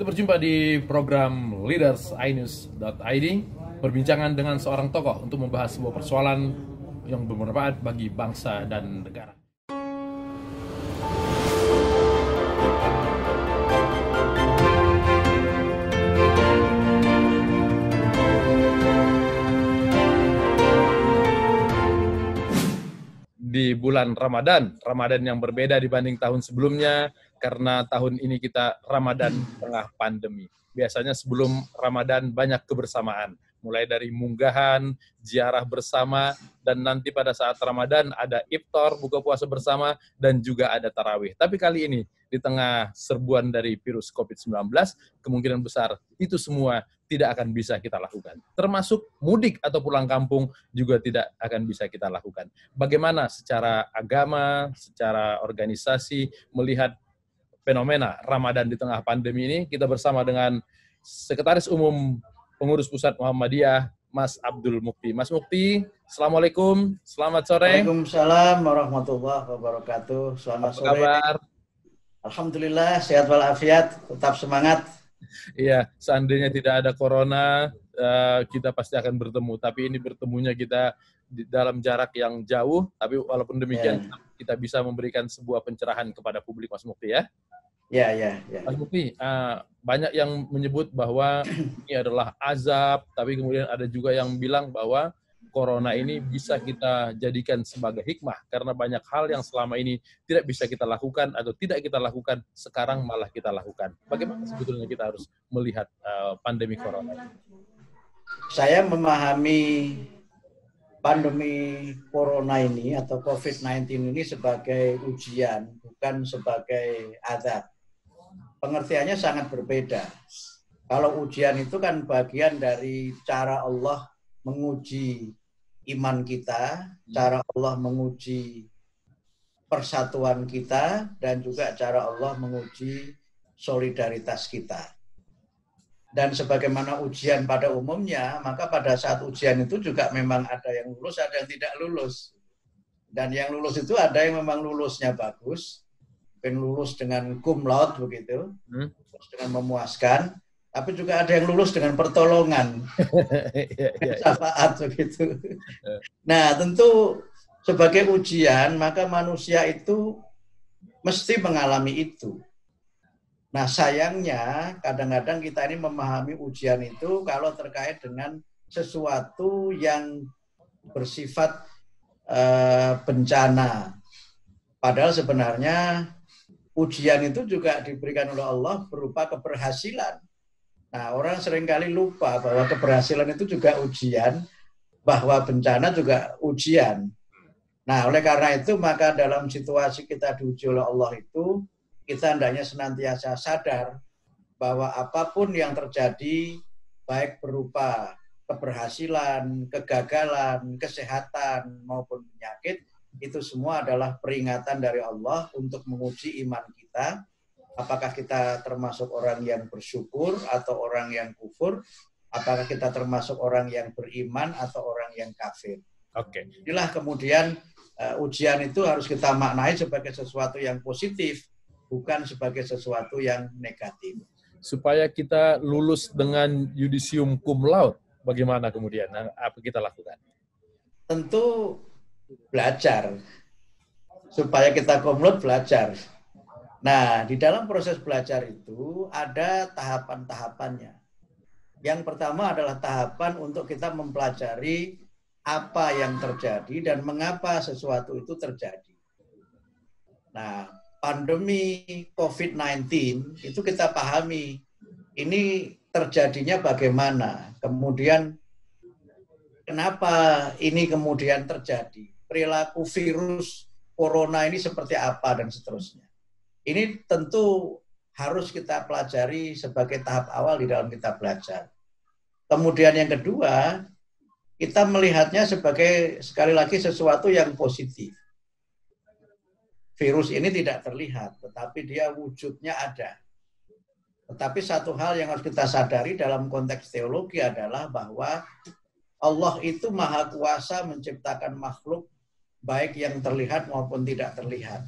Kita berjumpa di program leadersinews.id, perbincangan dengan seorang tokoh untuk membahas sebuah persoalan yang bermanfaat bagi bangsa dan negara. Di bulan Ramadan yang berbeda dibanding tahun sebelumnya, karena tahun ini kita Ramadan tengah pandemi. Biasanya sebelum Ramadan banyak kebersamaan, mulai dari munggahan, ziarah bersama, dan nanti pada saat Ramadan ada iftar, buka puasa bersama, dan juga ada tarawih. Tapi kali ini, di tengah serbuan dari virus COVID-19, kemungkinan besar itu semua tidak akan bisa kita lakukan. Termasuk mudik atau pulang kampung juga tidak akan bisa kita lakukan. Bagaimana secara agama, secara organisasi melihat fenomena Ramadan di tengah pandemi ini? Kita bersama dengan Sekretaris Umum Pengurus Pusat Muhammadiyah, Mas Abdul Mukti. Mas Mukti, Assalamualaikum, selamat sore. Waalaikumsalam warahmatullahi wabarakatuh. Selamat sore. Apa kabar? Alhamdulillah, sehat walafiat, tetap semangat. Iya, seandainya tidak ada corona, kita pasti akan bertemu. Tapi ini bertemunya kita di dalam jarak yang jauh, tapi walaupun demikian kita bisa memberikan sebuah pencerahan kepada publik, Mas Mukti ya. Ya. Mas Mukti, banyak yang menyebut bahwa ini adalah azab, tapi kemudian ada juga yang bilang bahwa corona ini bisa kita jadikan sebagai hikmah, karena banyak hal yang selama ini tidak bisa kita lakukan atau tidak kita lakukan, sekarang malah kita lakukan. Bagaimana sebetulnya kita harus melihat pandemi corona? Saya memahami pandemi corona ini atau COVID-19 ini sebagai ujian, bukan sebagai azab. Pengertiannya sangat berbeda. Kalau ujian itu kan bagian dari cara Allah menguji iman kita, cara Allah menguji persatuan kita, dan juga cara Allah menguji solidaritas kita. Dan sebagaimana ujian pada umumnya, maka pada saat ujian itu juga memang ada yang lulus, ada yang tidak lulus. Dan yang lulus itu ada yang memang lulusnya bagus, mungkin lulus dengan cum laude begitu, lulus dengan memuaskan, tapi juga ada yang lulus dengan pertolongan, syafaat begitu. Nah, tentu sebagai ujian, maka manusia itu mesti mengalami itu. Nah, sayangnya kadang-kadang kita ini memahami ujian itu kalau terkait dengan sesuatu yang bersifat bencana. Padahal sebenarnya ujian itu juga diberikan oleh Allah berupa keberhasilan. Nah, orang seringkali lupa bahwa keberhasilan itu juga ujian, bahwa bencana juga ujian. Nah, oleh karena itu, maka dalam situasi kita diuji oleh Allah itu, kita hendaknya senantiasa sadar bahwa apapun yang terjadi, baik berupa keberhasilan, kegagalan, kesehatan, maupun penyakit, itu semua adalah peringatan dari Allah untuk menguji iman kita. Apakah kita termasuk orang yang bersyukur atau orang yang kufur? Apakah kita termasuk orang yang beriman atau orang yang kafir? Oke. Inilah kemudian ujian itu harus kita maknai sebagai sesuatu yang positif, bukan sebagai sesuatu yang negatif. Supaya kita lulus dengan yudisium cum laude, bagaimana kemudian? Apa kita lakukan? Tentu belajar. Supaya kita cum laude, belajar. Nah, di dalam proses belajar itu ada tahapan-tahapannya. Yang pertama adalah tahapan untuk kita mempelajari apa yang terjadi dan mengapa sesuatu itu terjadi. Nah, pandemi COVID-19 itu kita pahami ini terjadinya bagaimana, kemudian kenapa ini kemudian terjadi, perilaku virus corona ini seperti apa, dan seterusnya. Ini tentu harus kita pelajari sebagai tahap awal di dalam kita belajar. Kemudian yang kedua, kita melihatnya sebagai, sekali lagi, sesuatu yang positif. Virus ini tidak terlihat, tetapi dia wujudnya ada. Tetapi satu hal yang harus kita sadari dalam konteks teologi adalah bahwa Allah itu maha kuasa menciptakan makhluk, baik yang terlihat maupun tidak terlihat.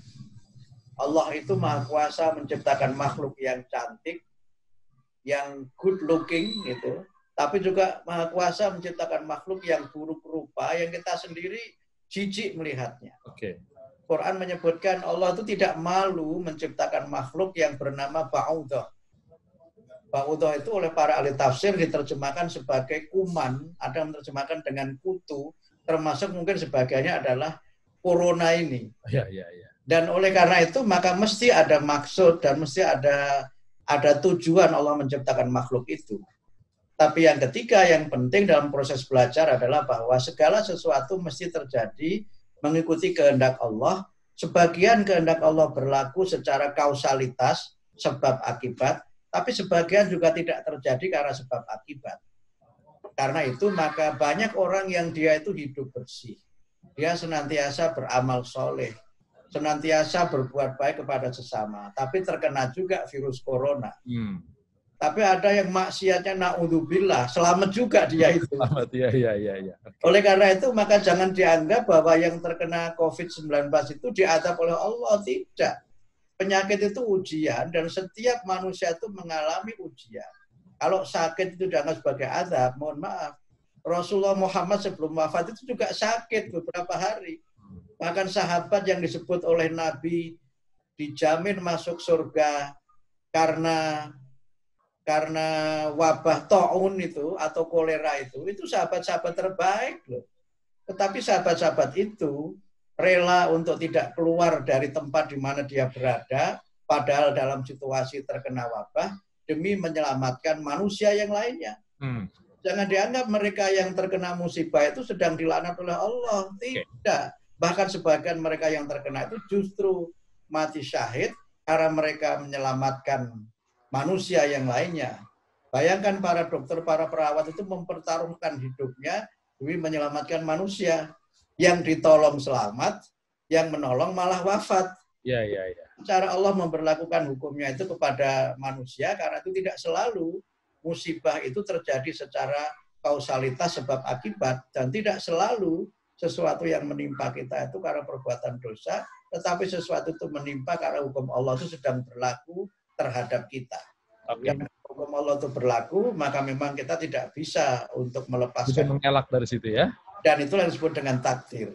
Allah itu maha kuasa menciptakan makhluk yang cantik, yang good looking gitu, tapi juga Maha Kuasa menciptakan makhluk yang buruk rupa yang kita sendiri jijik melihatnya. Oke. Quran menyebutkan Allah itu tidak malu menciptakan makhluk yang bernama ba'udah. Ba'udah itu oleh para ahli tafsir diterjemahkan sebagai kuman, ada yang menerjemahkan dengan kutu, termasuk mungkin sebagainya adalah corona ini. Ya. Dan oleh karena itu maka mesti ada maksud dan mesti ada tujuan Allah menciptakan makhluk itu. Tapi yang ketiga yang penting dalam proses belajar adalah bahwa segala sesuatu mesti terjadi mengikuti kehendak Allah. Sebagian kehendak Allah berlaku secara kausalitas, sebab akibat, tapi sebagian juga tidak terjadi karena sebab akibat. Karena itu maka banyak orang yang dia itu hidup bersih. Dia senantiasa beramal soleh, senantiasa berbuat baik kepada sesama, tapi terkena juga virus corona. Tapi ada yang maksiatnya na'udzubillah, selamat juga dia itu. Selamat, ya. Okay. Oleh karena itu maka jangan dianggap bahwa yang terkena COVID-19 itu diadab oleh Allah, tidak. Penyakit itu ujian dan setiap manusia itu mengalami ujian. Kalau sakit itu dianggap sebagai azab, mohon maaf. Rasulullah Muhammad sebelum wafat itu juga sakit beberapa hari. Bahkan sahabat yang disebut oleh Nabi dijamin masuk surga karena wabah taun itu atau kolera itu sahabat-sahabat terbaik loh. Tetapi sahabat-sahabat itu rela untuk tidak keluar dari tempat di mana dia berada, padahal dalam situasi terkena wabah, demi menyelamatkan manusia yang lainnya. Jangan dianggap mereka yang terkena musibah itu sedang dilaknat oleh Allah. Tidak. Bahkan sebagian mereka yang terkena itu justru mati syahid karena mereka menyelamatkan manusia yang lainnya. Bayangkan para dokter, para perawat itu mempertaruhkan hidupnya demi menyelamatkan manusia. Yang ditolong selamat, yang menolong malah wafat. Ya. Cara Allah memberlakukan hukumnya itu kepada manusia karena itu tidak selalu musibah itu terjadi secara kausalitas sebab akibat dan tidak selalu sesuatu yang menimpa kita itu karena perbuatan dosa, tetapi sesuatu itu menimpa karena hukum Allah itu sedang berlaku terhadap kita. Okay. Dan hukum Allah itu berlaku, maka memang kita tidak bisa untuk melepaskan. Bisa mengelak dari situ ya. Dan itulah yang disebut dengan takdir.